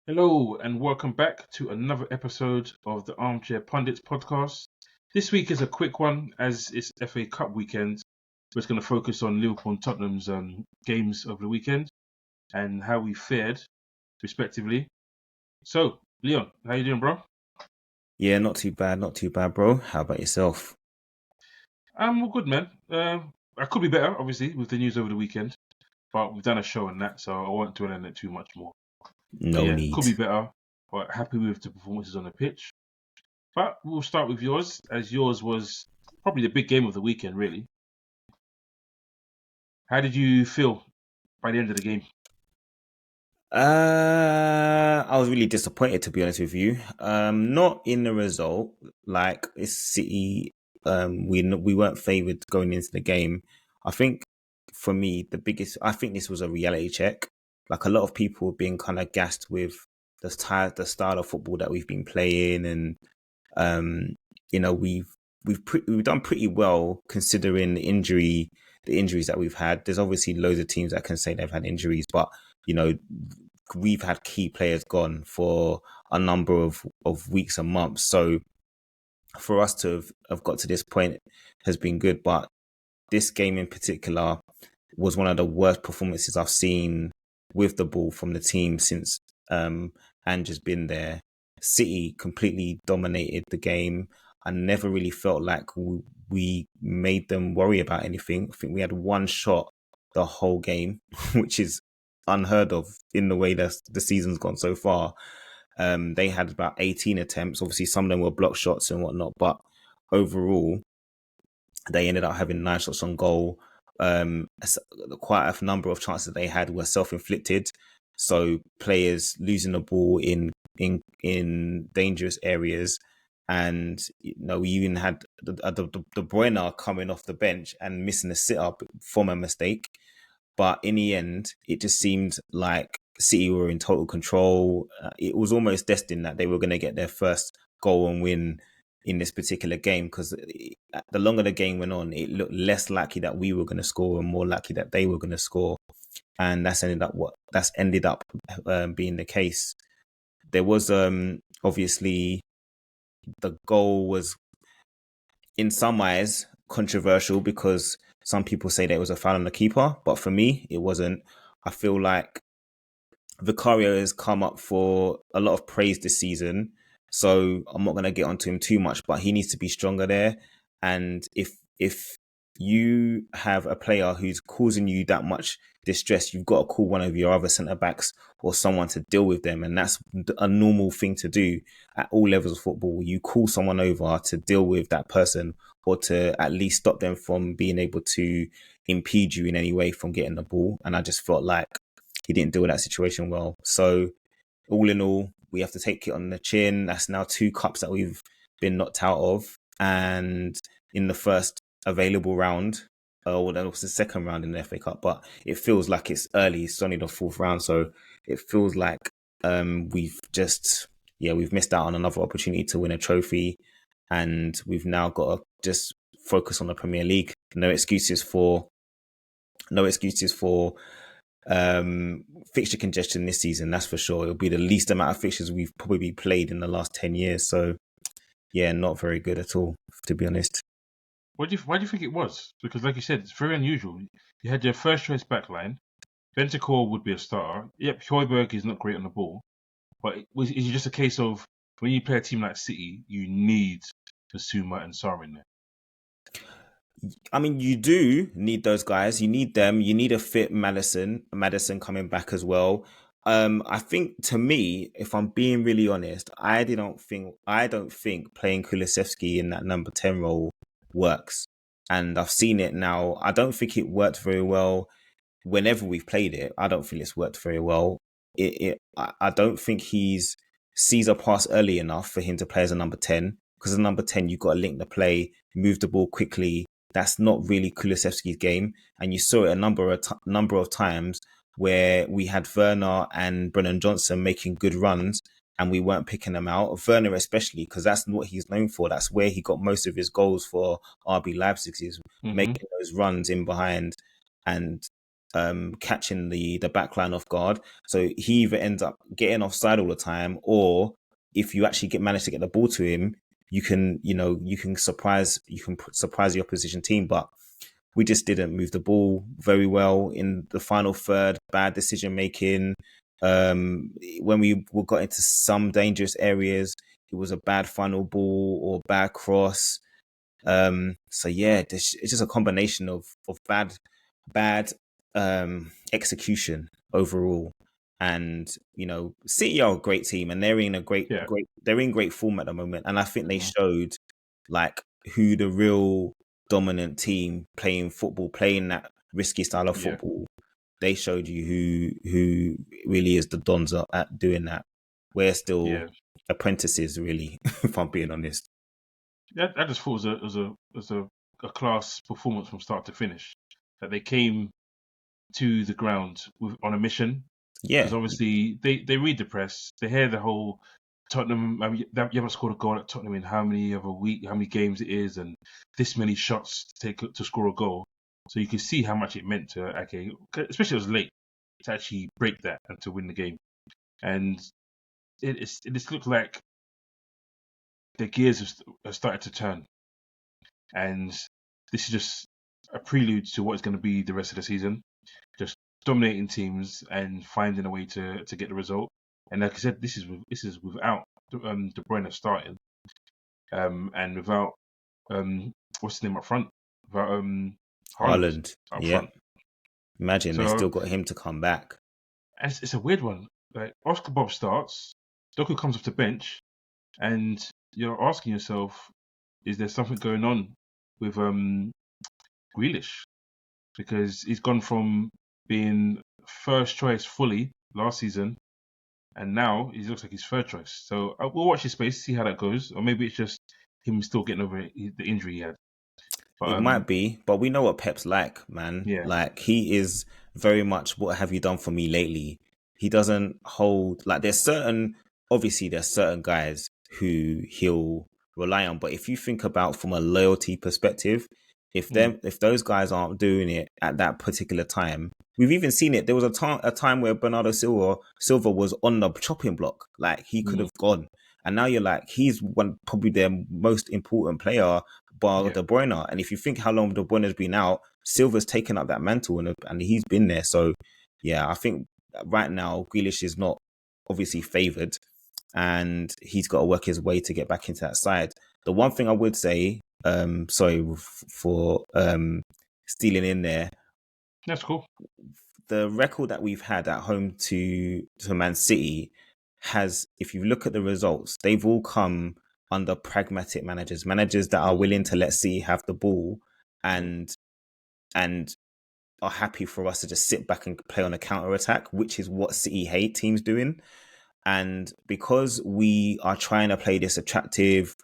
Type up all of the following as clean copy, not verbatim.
Hello and welcome back to another episode of the Armchair Pundits podcast. This week is a quick one as it's FA Cup weekend. We're just going to focus on Liverpool and Tottenham's games over the weekend and how we fared, respectively. So, Leon, how you doing, bro? Yeah, not too bad, bro. How about yourself? I'm all good, man. I could be better, obviously, with the news over the weekend, but we've done a show on that, so I won't dwell on it too much more. But No yeah, need. could be better, but happy with the performances on the pitch. But we'll start with yours, as yours was probably the big game of the weekend, really. How did you feel by the end of the game? I was really disappointed, to be honest with you. Not in the result. Like it's City. We weren't favoured going into the game. I think for me, I think this was a reality check. Like a lot of people have been kind of gassed with the style of football that we've been playing, and um, we've done pretty well considering the injuries that we've had. There's obviously loads of teams that can say they've had injuries, but you know, we've had key players gone for a number of weeks and months. So for us to have got to this point has been good. But this game in particular was one of the worst performances I've seen with the ball from the team since Ange's been there. City completely dominated the game. I never really felt like we made them worry about anything. I think we had one shot the whole game, which is unheard of in the way that the season's gone so far. They had about 18 attempts. Obviously, some of them were block shots and whatnot, but overall, they ended up having 9 shots on goal. Quite a number of chances they had were self-inflicted. So players losing the ball in dangerous areas, and we even had the Bruyne coming off the bench and missing a sit-up from a mistake. But in the end, it just seemed like City were in total control. It was almost destined that they were going to get their first goal and win in this particular game, because the longer the game went on, it looked less likely that we were going to score and more likely that they were going to score. And that's ended up being the case. There was obviously the goal was in some eyes controversial because some people say that it was a foul on the keeper, but for me, it wasn't. I feel like Vicario has come up for a lot of praise this season, so I'm not going to get onto him too much, but he needs to be stronger there. And if you have a player who's causing you that much distress, you've got to call one of your other centre backs or someone to deal with them, and that's a normal thing to do at all levels of football. You call someone over to deal with that person or to at least stop them from being able to impede you in any way from getting the ball. And I just felt like he didn't deal with that situation well. So all in all, we have to take it on the chin. That's now 2 cups that we've been knocked out of. And in the first available round, or that was the second round in the FA Cup, but it feels like it's early. It's only the fourth round. So it feels like we've missed out on another opportunity to win a trophy. And we've now got to just focus on the Premier League. No excuses for fixture congestion this season, that's for sure. It'll be the least amount of fixtures we've probably played in the last 10 years. So, yeah, not very good at all, to be honest. Why do you think it was? Because, like you said, it's very unusual. You had your first choice backline. Bentancur would be a starter. Yep, Højbjerg is not great on the ball, but is it just a case of when you play a team like City, you need Basuma and Sarr in there? I mean, you do need those guys. You need them. You need a fit Madison coming back as well. I think, to me, if I'm being really honest, I don't think playing Kulusevski in that number 10 role works. And I've seen it now. I don't think it worked very well whenever we've played it. I don't feel it's worked very well. I don't think he's sees a pass early enough for him to play as a number 10. Because as a number 10, you've got to link the play, move the ball quickly. That's not really Kulusevski's game. And you saw it a number of times where we had Werner and Brennan Johnson making good runs and we weren't picking them out. Werner especially, because that's what he's known for. That's where he got most of his goals for RB Leipzig, is making those runs in behind. And catching the back line off guard. So he either ends up getting offside all the time, or if you actually manage to get the ball to him, you can surprise the opposition team. But we just didn't move the ball very well in the final third. Bad decision making. When we got into some dangerous areas, it was a bad final ball or bad cross. So yeah, it's just a combination of bad execution overall. And City are a great team, and they're in a Yeah. great form at the moment. And I think they Mhm. showed like who the real dominant team playing that risky style of Yeah. football. They showed you who really is the dons at doing that. We're still Yeah. apprentices, really, if I'm being honest. I just thought it was a class performance from start to finish. That they came to the ground on a mission, because Yeah, obviously they read the press, they hear the whole Tottenham. I mean, you haven't scored a goal at Tottenham in how many games it is, and this many shots to score a goal. So you can see how much it meant to Ake, especially it was late to actually break that and to win the game. And it just looked like the gears have started to turn, and this is just a prelude to what is going to be the rest of the season. Just dominating teams and finding a way to get the result. And like I said, this is without De Bruyne starting, and without what's his name up front, without Haaland Haaland. up Yeah, front. imagine they So still got him to come back. it's a weird one. Like Oscar Bob starts, Doku comes off the bench, and you're asking yourself, is there something going on with Grealish? Because he's gone from being first choice fully last season, and now he looks like he's third choice. So we'll watch his space, see how that goes, or maybe it's just him still getting over the injury he had. But It might be, but we know what Pep's like, man. yeah, Like he is very much what have you done for me lately? He doesn't hold like there's certain guys who he'll rely on, but if you think about from a loyalty perspective, mm, if those guys aren't doing it at that particular time, we've even seen it. There was a time where Bernardo Silva was on the chopping block, like he could mm, have gone, and now you're like he's probably their most important player bar yeah, De Bruyne. And if you think how long De Bruyne's been out, Silva's taken up that mantle and he's been there. So yeah, I think right now Grealish is not obviously favoured, and he's got to work his way to get back into that side. The one thing I would say, sorry for stealing in there, that's cool. the record that we've had at home to Man City has, if you look at the results, they've all come under pragmatic managers that are willing to let City have the ball Yeah, and and are happy for us to just sit back and play on a counter attack, which is what City hate teams doing. And because we are trying to play this attractive,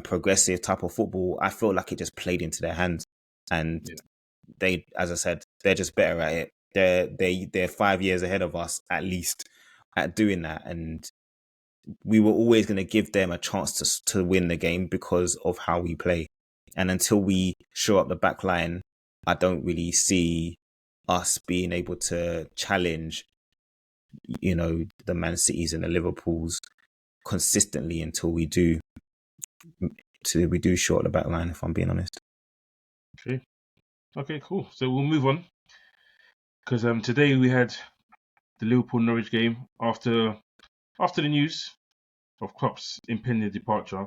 progressive type of football, I feel like it just played into their hands. And yeah, they, as I said, they're just better at it. They're 5 years ahead of us at least at doing that, and we were always going to give them a chance to win the game because of how we play. And until we show up the back line, I don't really see us being able to challenge, the Man Cities and the Liverpools consistently until we do show up the back line. If I'm being honest. okay, cool. So we'll move on, because today we had the Liverpool Norwich game. After the news of Klopp's impending departure,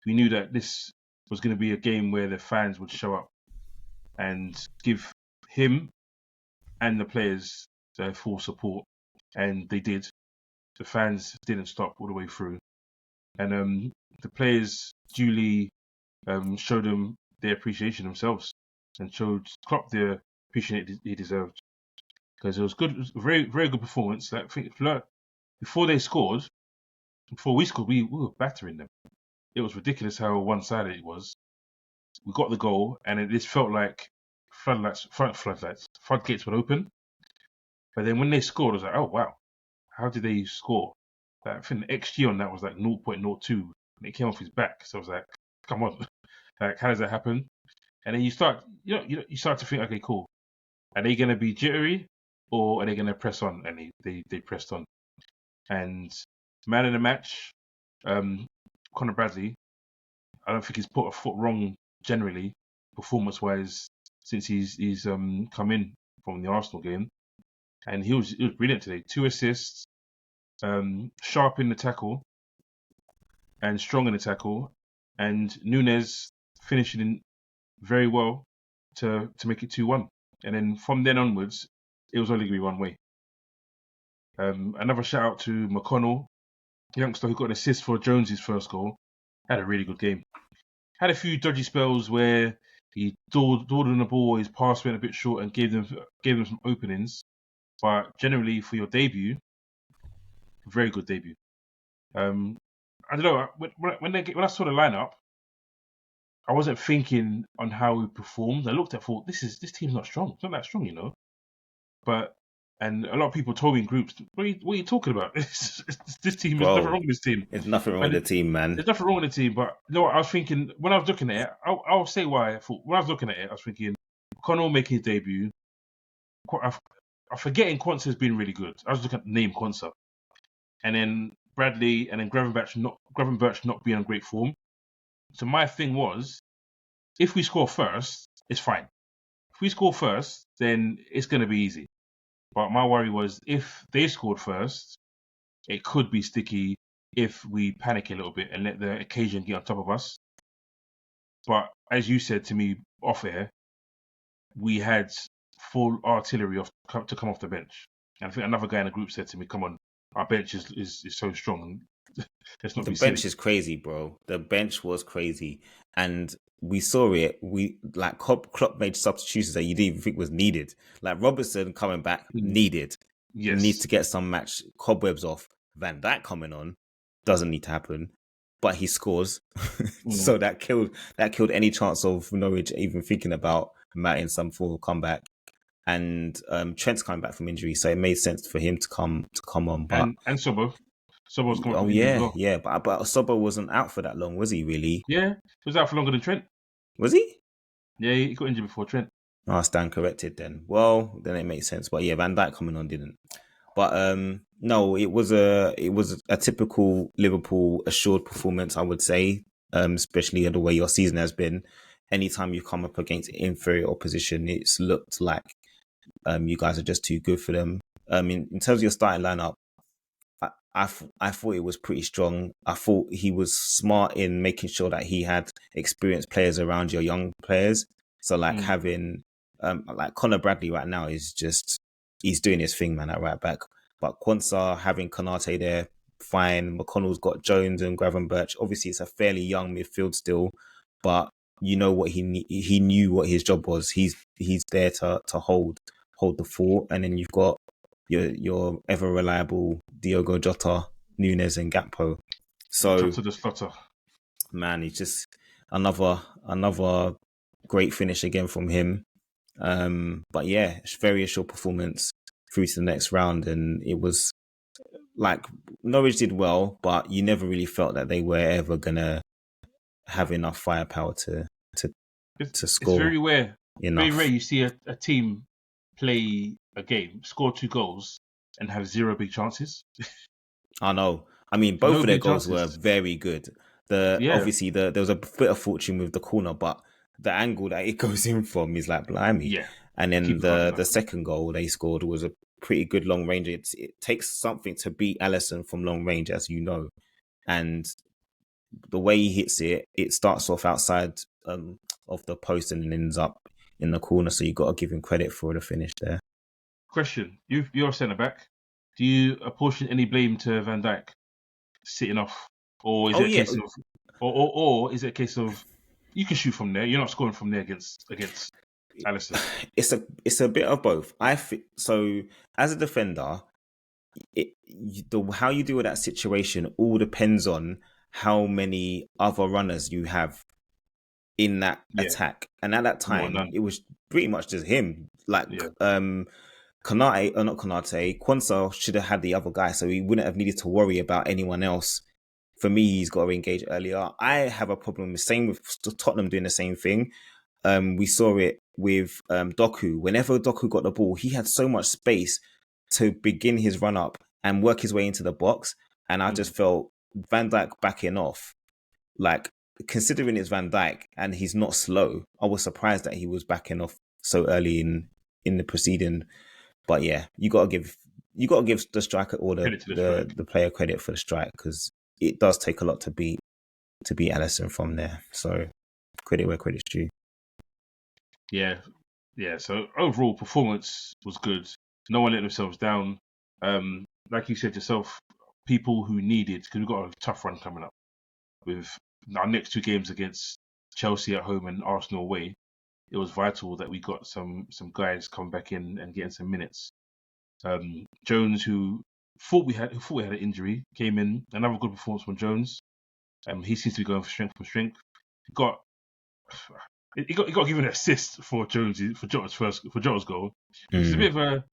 we knew that this was going to be a game where the fans would show up and give him and the players their full support, and they did. The fans didn't stop all the way through, and the players duly showed them their appreciation themselves and showed Klopp the appreciation he deserved, because it was good. It was a very very good performance. Like, before they scored, before we scored, we were battering them. It was ridiculous how one-sided it was. We got the goal, and it just felt like floodgates would open. But then when they scored, I was like, oh wow, how did they score? Like, I think the XG on that was like 0.02, and it came off his back. So I was like, come on, like how does that happen? And then you start to think, okay, cool. are they going to be jittery or are they going to press on? And they pressed on. And man of the match, Conor Bradley, I don't think he's put a foot wrong generally, performance-wise, since he's come in from the Arsenal game. And he was brilliant today. 2 assists, sharp in the tackle and strong in the tackle. And Nunes finishing in very well to make it 2-1. And then from then onwards, it was only going to be one way. Another shout out to McConnell, youngster who got an assist for Jones's first goal. Had a really good game. Had a few dodgy spells where he dawdled on the ball, his pass went a bit short and gave them some openings. But generally, for your debut, very good debut. I don't know, when I saw the lineup, I wasn't thinking on how we performed. I looked at thought this team's not strong. It's not that strong, you know. And a lot of people told me in groups, what are you talking about? This team, there's nothing wrong with this team. There's nothing wrong with the team, man. There's nothing wrong with the team, but you know what I was thinking when I was looking at it, I'll say why I thought when I was looking at it, I was thinking Connell making his debut. I'm forgetting Quansah's been really good. I was looking at the name Quansah. And then Bradley and then Gravenberch not being on great form. So my thing was, if we score first, it's fine. If we score first, then it's going to be easy. But my worry was if they scored first, it could be sticky if we panic a little bit and let the occasion get on top of us. But as you said to me off air, we had full artillery to come off the bench. And I think another guy in the group said to me, come on, our bench is so strong. Let's not the be bench silly. is crazy, bro. The bench was crazy. And we saw it. Klopp made substitutions that you didn't even think was needed. Like Robertson coming back, needed. Yes. Needs to get some match cobwebs off. Van Dijk coming on, doesn't need to happen. But he scores. So that killed any chance of Norwich even thinking about mounting some form of comeback. And Trent's coming back from injury, so it made sense for him to come on. But and Sobo. Sobo's coming from injury as well. Yeah, but Sobo wasn't out for that long, was he really? Yeah, he was out for longer than Trent. Was he? Yeah, he got injured before Trent. Oh, I stand corrected then. Well, then it makes sense. But yeah, Van Dijk coming on didn't. But no, it was a typical Liverpool assured performance, I would say, especially the way your season has been. Anytime you come up against inferior opposition, it's looked like you guys are just too good for them. In terms of your starting lineup, I thought it was pretty strong. I thought he was smart in making sure that he had experienced players around your young players. So having like Conor Bradley right now is just, he's doing his thing, man, at right back. But Quansah, having Konate there, fine. McConnell's got Jones and Gravenberch. Obviously, it's a fairly young midfield still, but you know what he knew what his job was. He's there to hold the fort, and then you've got your ever reliable Diogo Jota, Nunes, and Gakpo. So to the slaughter. Man, he's just another great finish again from him. But yeah, it's very assured performance through to the next round, and it was like Norwich did well, but you never really felt that they were ever gonna have enough firepower to score. It's very rare. Enough. Very rare you see a team play a game, score 2 goals, and have 0 big chances. I know. I mean, both of their goals were very good. Obviously there was a bit of fortune with the corner, but the angle that it goes in from is like blimey. Yeah. And then the second goal they scored was a pretty good long range. It takes something to beat Alisson from long range, as you know. And the way he hits it, it starts off outside of the post and then ends up in the corner. So you got to give him credit for the finish there. Question: you're a centre back. Do you apportion any blame to Van Dijk sitting off, or is it a case of, or is it a case of you can shoot from there? You're not scoring from there against Alisson. It's a bit of both. So as a defender, how you deal with that situation all depends on how many other runners you have in that attack. And at that time, it was pretty much just him. Like Quansah should have had the other guy, so he wouldn't have needed to worry about anyone else. For me, he's got to engage earlier. I have a problem, same with Tottenham doing the same thing. We saw it with Doku. Whenever Doku got the ball, he had so much space to begin his run up and work his way into the box. And I just felt Van Dijk backing off. Like, considering it's Van Dijk and he's not slow, I was surprised that he was backing off so early in the proceeding. But yeah, you gotta give the striker or the player credit for the strike, because it does take a lot to beat Alisson from there. So credit where credit's due. Yeah. So overall performance was good. No one let themselves down. Like you said yourself, people who needed, because we've got a tough run coming up with our next 2 games against Chelsea at home and Arsenal away. It was vital that we got some guys come back in and getting some minutes. Jones, who thought we had an injury, came in. Another good performance from Jones. He seems to be going from strength. He got given an assist for Jota's goal. It's a bit of a,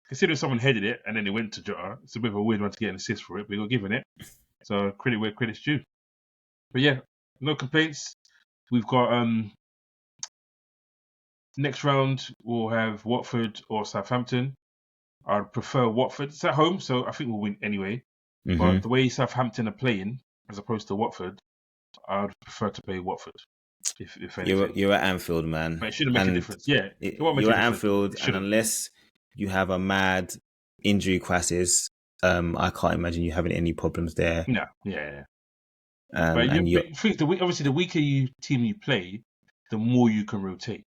considering someone headed it and then it went to Jota. It's a bit of a weird one to get an assist for it, but he got given it. So credit where credit's due. But yeah, no complaints. We've got next round we'll have Watford or Southampton. I'd prefer Watford. It's at home, so I think we'll win anyway. But the way Southampton are playing, as opposed to Watford, I'd prefer to play Watford. If anything. You're at Anfield, man. But it shouldn't make a difference. Yeah, you're at Anfield, and unless you have a mad injury crisis, I can't imagine you having any problems there. No, yeah. But obviously, the weaker team you play, the more you can rotate.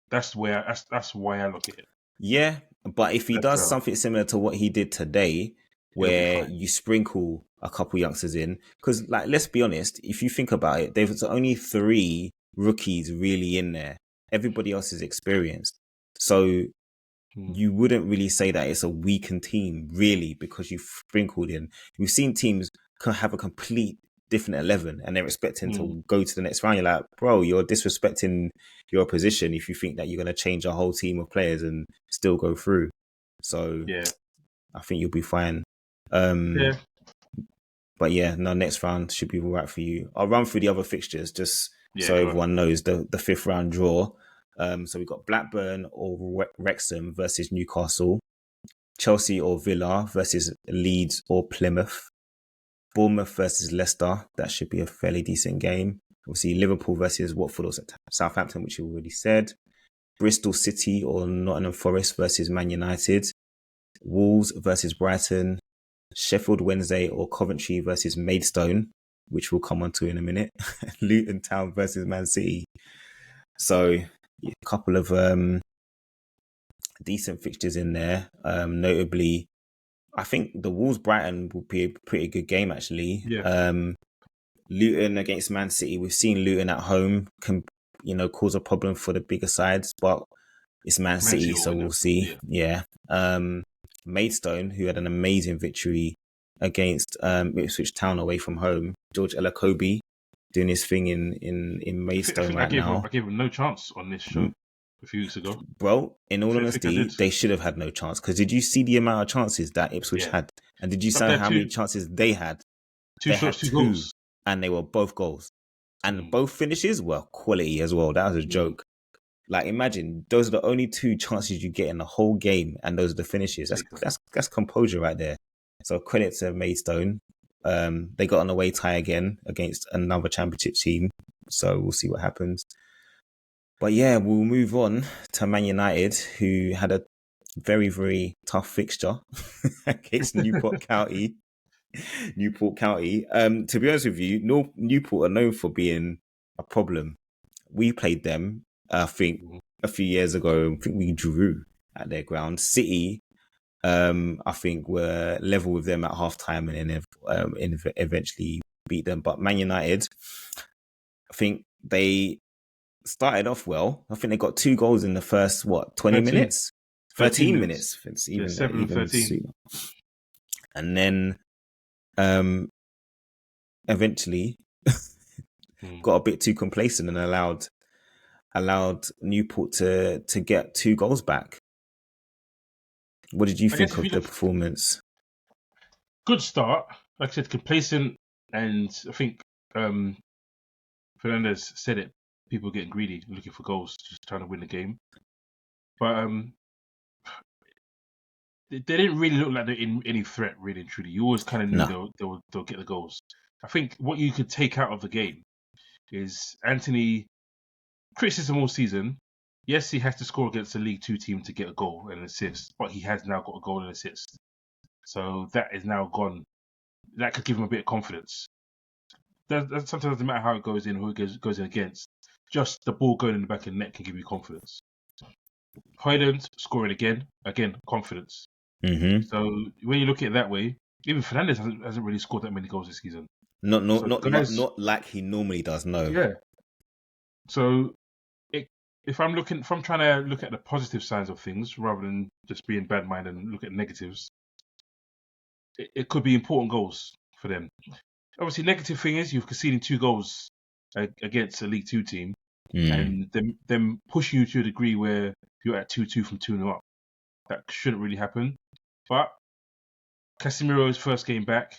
That's why I look at it. Yeah, but if he does something similar to what he did today, where you sprinkle a couple youngsters in, because like, let's be honest, if you think about it, there's only 3 rookies really in there. Everybody else is experienced. So you wouldn't really say that it's a weakened team, really, because you've sprinkled in. We've seen teams have a complete different 11 and they're expecting to go to the next round. You're like, bro, you're disrespecting your opposition if you think that you're going to change a whole team of players and still go through. So yeah, I think you'll be fine. But yeah, no, next round should be all right for you. I'll run through the other fixtures just so everyone knows the 5th round draw. So we've got Blackburn or Wrexham versus Newcastle, Chelsea or Villa versus Leeds or Plymouth, Bournemouth versus Leicester. That should be a fairly decent game. Obviously, Liverpool versus Watford or Southampton, which you already said. Bristol City or Nottingham Forest versus Man United. Wolves versus Brighton. Sheffield Wednesday or Coventry versus Maidstone, which we'll come on to in a minute. Luton Town versus Man City. So a couple of decent fixtures in there. Notably, I think the Wolves-Brighton will be a pretty good game, actually. Yeah. Luton against Man City. We've seen Luton at home can, cause a problem for the bigger sides, but it's Man City, so we'll see. Yeah. Maidstone, who had an amazing victory against Ipswich Town away from home. George Elakobi doing his thing in Maidstone now. I gave him no chance on this show a few weeks ago. Bro, in all honesty, they should have had no chance, because did you see the amount of chances that Ipswich had? And did you see how many chances they had? 2 shots, 2 goals. And they were both goals. And both finishes were quality as well. That was a joke. Like, imagine, those are the only 2 chances you get in the whole game, and those are the finishes. That's composure right there. So credit to Maidstone. They got an away tie again against another championship team. So we'll see what happens. But yeah, we'll move on to Man United, who had a very, very tough fixture against Newport County. To be honest with you, Newport are known for being a problem. We played them, I think, a few years ago. I think we drew at their ground. City, I think, were level with them at halftime and then eventually beat them. But Man United, I think they started off well. I think they got 2 goals in the first 20 minutes, 13 minutes. It's even 13. And then eventually got a bit too complacent and allowed Newport to get 2 goals back. What did you think of the performance? Good start. Like I said, complacent, and I think Fernandez said it. people getting greedy, looking for goals, just trying to win the game. But they didn't really look like they're in any threat, really and truly. You always kind of knew No. they'll get the goals. I think what you could take out of the game is Anthony, criticism all season. Yes, he has to score against a League Two team to get a goal and an assist, but he has now got a goal and assist. So that is now gone. That could give him a bit of confidence. That sometimes doesn't matter how it goes in, who it goes in against. Just the ball going in the back of the net can give you confidence. Højlund scoring again, confidence. Mm-hmm. So when you look at it that way, even Fernandes hasn't really scored that many goals this season. Not like he normally does. No. Yeah. So if I'm trying to look at the positive sides of things rather than just being bad minded and look at negatives, it could be important goals for them. Obviously, negative thing is you've conceded 2 goals against a League Two team, and them pushing you to a degree where you're at 2-2 from 2-0 up. That shouldn't really happen. But Casemiro's first game back,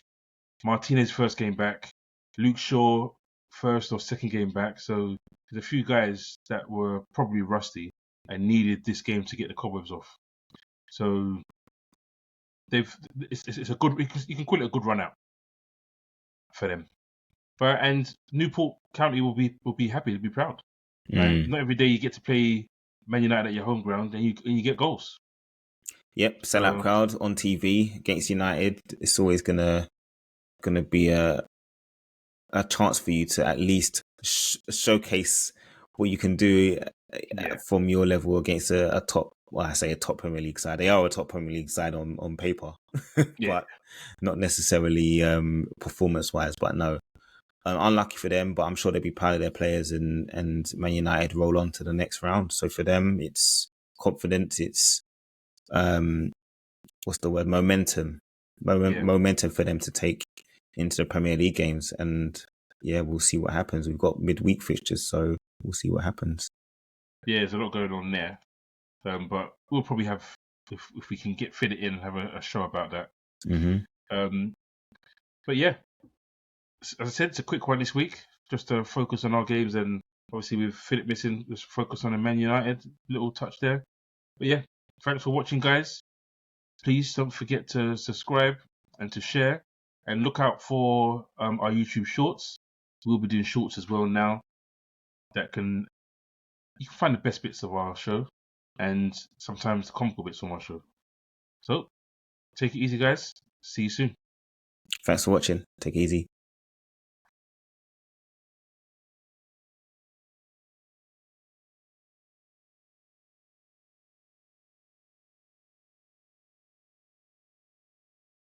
Martinez's first game back, Luke Shaw first or second game back. So there's a few guys that were probably rusty and needed this game to get the cobwebs off. So it's a good, you can call it a good run out for them. And Newport County will be happy, to be proud. Like, not every day you get to play Man United at your home ground and you get goals. Yep, sellout crowd on TV against United. It's always gonna be a chance for you to at least showcase what you can do from your level against a top. Well, I say a top Premier League side. They are a top Premier League side on paper, but not necessarily performance wise. But no, unlucky for them. But I'm sure they'll be proud of their players, and Man United roll on to the next round. So for them, it's confidence. It's what's the word? Momentum. Momentum for them to take into the Premier League games. And yeah, we'll see what happens. We've got midweek fixtures, so we'll see what happens. Yeah, there's a lot going on there. But we'll probably have, if we can fit it in, have a show about that. Mm-hmm. But yeah, as I said, it's a quick one this week, just to focus on our games, and obviously with Philip missing, just focus on the Man United little touch there. But yeah, thanks for watching, guys. Please don't forget to subscribe and to share, and look out for our YouTube shorts. We'll be doing shorts as well now. You can find the best bits of our show, and sometimes the comical bits from our show. So take it easy, guys. See you soon. Thanks for watching. Take it easy.